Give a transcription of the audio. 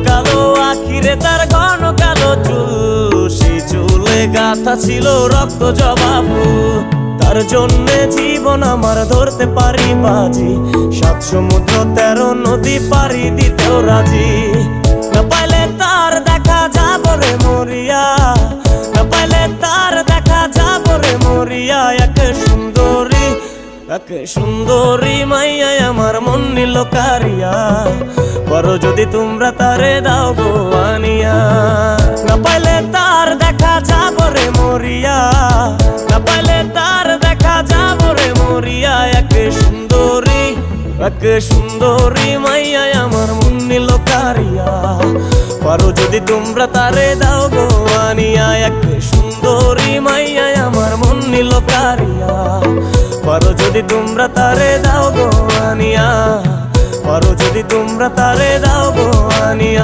কালো আখিরে তার ঘন কালো চুল, সেই চুলে গাঁথা ছিল রক্ত জবা ফুল। তার জন্যে জীবন আমার ধরতে পারি বাজি, 7 সমুদ্র 13 নদী পাড়ি দিতেও রাজি। না পাইলে তার দেখা যাব রে মরিয়া, না পাইলে তার দেখা যাব রে মরিয়া। এক সুন্দরী মাইয়া আমার মন নিল কারিয়া, করো যদি তোমরা তারে দাও গো আনিয়া। না পাইলে তার দেখা যাব রে মরিয়া, না পাইলে তার দেখা যাব রে মরিয়া। এক সুন্দরী মাইয়া আমার মন নিল কারিয়া, করো যদি তোমরা তারে দাও গো আনিয়া। এক সুন্দরী মাইয়া আমার মন নিল কারিয়া, পারো যদি তোমরা তারে দাও গো আনিয়া, পারো যদি তোমরা তারে দাও গো আনিয়া।